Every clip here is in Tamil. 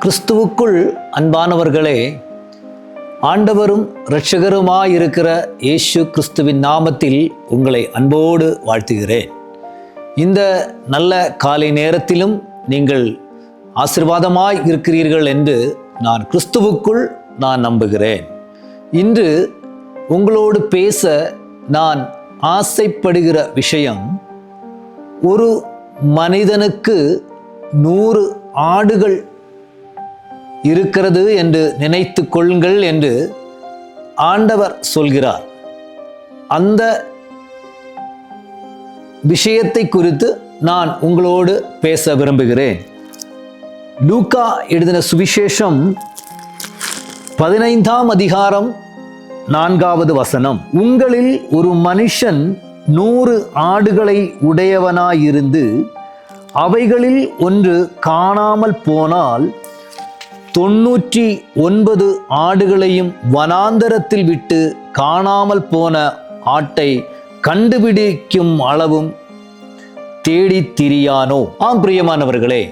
கிறிஸ்துவுக்குள் அன்பானவர்களே, ஆண்டவரும் இரட்சகருமாயிருக்கிற இயேசு கிறிஸ்துவின் நாமத்தில் உங்களை அன்போடு வாழ்த்துகிறேன். இந்த நல்ல காலை நேரத்திலும் நீங்கள் ஆசீர்வாதமாய் இருக்கிறீர்கள் என்று நான் கிறிஸ்துவுக்குள் நம்புகிறேன். இன்று உங்களோடு பேச நான் ஆசைப்படுகிற விஷயம், ஒரு மனிதனுக்கு 100 ஆடுகள் இருக்கிறது என்று நினைத்து கொள்ளுங்கள் என்று ஆண்டவர் சொல்கிறார். அந்த விஷயத்தை குறித்து நான் உங்களோடு பேச விரும்புகிறேன். லூக்கா எழுதின சுவிசேஷம் 15ஆம் அதிகாரம் 4வது வசனம். உங்களில் ஒரு மனுஷன் 100 ஆடுகளை உடையவனாயிருந்து அவைகளில் ஒன்று காணாமல் போனால் 99 ஆடுகளையும் வனாந்தரத்தில் விட்டு காணாமல் போன ஆட்டை கண்டுபிடிக்கும் அளவும் தேடி திரியானோ? ஆம் பிரியமானவர்களே,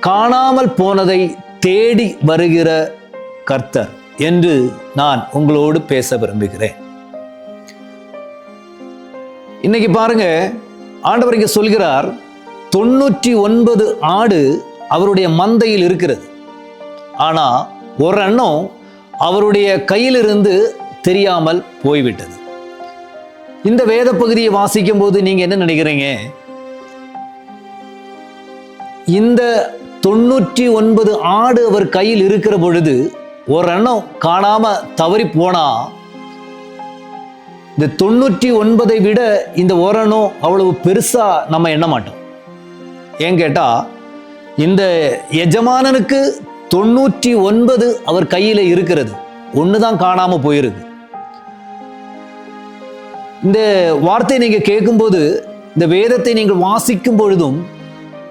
காணாமல் போனதை தேடி வருகிற கர்த்தர் என்று நான் உங்களோடு பேச விரும்புகிறேன். இன்னைக்கு பாருங்க, ஆண்டவர் இங்க சொல்கிறார், 99 ஆடு அவருடைய மந்தையில் இருக்கிறது. ஆனா ஒரு எண்ணம் அவருடைய கையிலிருந்து தெரியாமல் போய்விட்டது. இந்த வேத பகுதியை வாசிக்கும் போது நீங்க என்ன நினைக்கிறீங்க? இந்த 99 ஆடு அவர் கையில் இருக்கிற பொழுது ஒரு எண்ணம் காணாம தவறி போனா, இந்த 99ஐ விட இந்த ஒரு எண்ணம் அவ்வளவு பெருசா நம்ம எண்ண மாட்டோம். ஏன் கேட்டா, இந்த எஜமானனுக்கு 99 அவர் கையில இருக்கிறது, ஒண்ணுதான் காணாம போயிருக்கு. இந்த வார்த்தையை நீங்க கேட்கும்போது, இந்த வேதத்தை நீங்கள் வாசிக்கும் பொழுதும்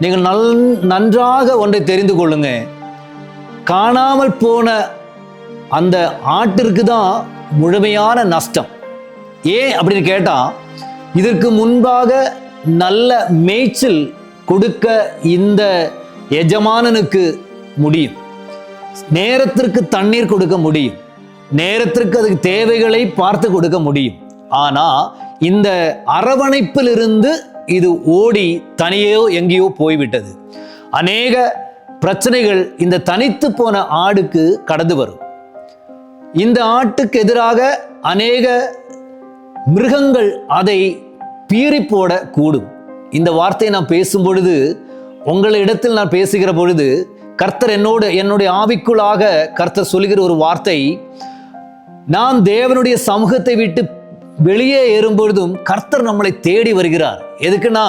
நீங்கள் நன்றாக ஒன்றை தெரிந்து கொள்ளுங்க. காணாமல் போன அந்த ஆட்டிற்கு தான் முழுமையான நஷ்டம். ஏன் அப்படின்னு கேட்டா, இதற்கு முன்பாக நல்ல மேய்ச்சல் கொடுக்க இந்த எஜமானனுக்கு முடியும், நேரத்திற்கு தண்ணீர் கொடுக்க முடியும், நேரத்திற்கு அதுக்கு தேவைகளை பார்த்து கொடுக்க முடியும். ஆனா இந்த அரவணைப்பிலிருந்து இது ஓடி தனியோ எங்கேயோ போய்விட்டது. அநேக பிரச்சனைகள் இந்த தனித்து போன ஆடுக்கு கடந்து வரும். இந்த ஆட்டுக்கு எதிராக அநேக மிருகங்கள் அதை பீறி போட கூடும். இந்த வார்த்தையை நான் பேசும் பொழுது, உங்களிடத்தில் நான் பேசுகிற பொழுது, கர்த்தர் என்னுடைய ஆவிக்குள்ளாக கர்த்தர் சொல்லுகிற ஒரு வார்த்தை, நாம் தேவனுடைய சமூகத்தை விட்டு வெளியே ஏறும் பொழுதும் கர்த்தர் நம்மளை தேடி வருகிறார். எதுக்குன்னா,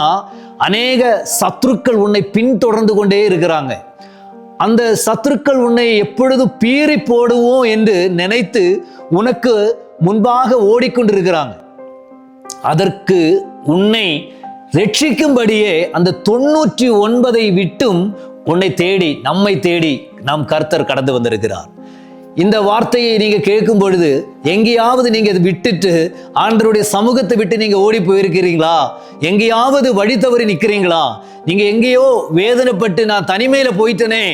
அநேக சத்துருக்கள் உன்னை பின்தொடர்ந்து கொண்டே இருக்கிறாங்க. அந்த சத்துருக்கள் உன்னை எப்பொழுதும் பீறி போடுவோம் என்று நினைத்து உனக்கு முன்பாக ஓடிக்கொண்டிருக்கிறாங்க. அதற்கு உன்னை ரட்சிக்கும்படியே அந்த 99ஐ விட்டும் உன்னை தேடி, நம்மை தேடி நம் கர்த்தர் கடந்து வந்திருக்கிறார். இந்த வார்த்தையை நீங்க கேட்கும் பொழுது, எங்கேயாவது நீங்க அதை விட்டுட்டு ஆண்டவருடைய சமூகத்தை விட்டு நீங்க ஓடி போயிருக்கிறீங்களா? எங்கேயாவது வழி தவறி நிற்கிறீங்களா? நீங்க எங்கேயோ வேதனைப்பட்டு நான் தனிமையில போயிட்டனே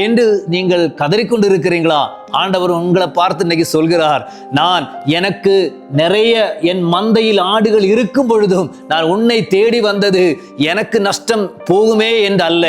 என்று நீங்கள் கதறிக்கொண்டு இருக்கிறீங்களா? ஆண்டவர் உங்களை பார்த்து இன்னைக்கு சொல்கிறார், நான் எனக்கு நிறைய என் மந்தையில் ஆடுகள் இருக்கும் பொழுதும் நான் உன்னை தேடி வந்தது எனக்கு நஷ்டம் போகுமே என்று அல்ல,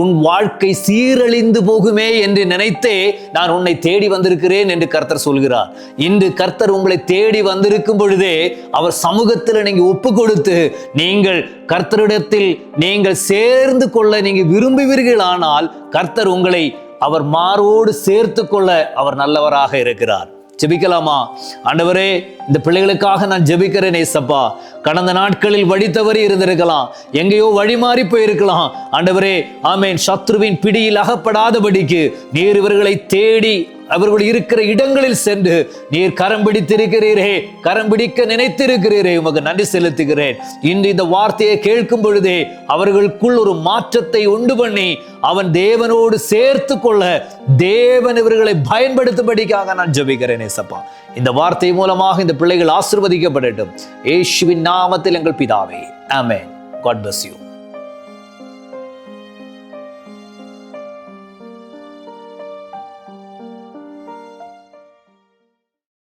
உன் வாழ்க்கை சீரழிந்து போகுமே என்று நினைத்தே நான் உன்னை தேடி வந்திருக்கிறேன் என்று கர்த்தர் சொல்கிறார். இன்று கர்த்தர் உங்களை தேடி வந்திருக்கும் பொழுதே அவர் சமூகத்தில் நீங்க ஒப்பு கொடுத்து நீங்கள் கர்த்தரிடத்தில் நீங்கள் சேர்ந்து கொள்ள நீங்க விரும்புவீர்களானால், கர்த்தர் உங்களை அவர் மாரோடு சேர்த்து கொள்ள அவர் நல்லவராக இருக்கிறார். ஜெபிக்கலாமா? ஆண்டவரே, இந்த பிள்ளைகளுக்காக நான் ஜெபிக்கிறேன் ஏசப்பா. கடந்த நாட்களில் வழி தவறி இருந்திருக்கலாம், எங்கேயோ வழி மாறி போயிருக்கலாம். ஆண்டவரே, ஆமேன், சத்ருவின் பிடியில் அகப்படாதபடிக்கு நீர் இவர்களை தேடி அவர்கள் இருக்கிற இடங்களில் சென்று நீர் கரம் பிடித்திருக்கிறீரே, கரம் பிடிக்க நினைத்திருக்கிறீரே, உமக்கு நன்றி செலுத்துகிறேன். இன்று இந்த வார்த்தையை கேட்கும் பொழுதே அவர்களுக்குள் ஒரு மாற்றத்தை உண்டு பண்ணி அவன் தேவனோடு சேர்த்து கொள்ள தேவன் இவர்களை பயன்படுத்தும்படிக்காக நான் ஜெபிக்கிறேன் ஏசப்பா. இந்த வார்த்தை மூலமாக இந்த பிள்ளைகள் ஆசீர்வதிக்கப்படட்டும். இயேசுவின் நாமத்தில் எங்கள் பிதாவே, ஆமென். God bless you.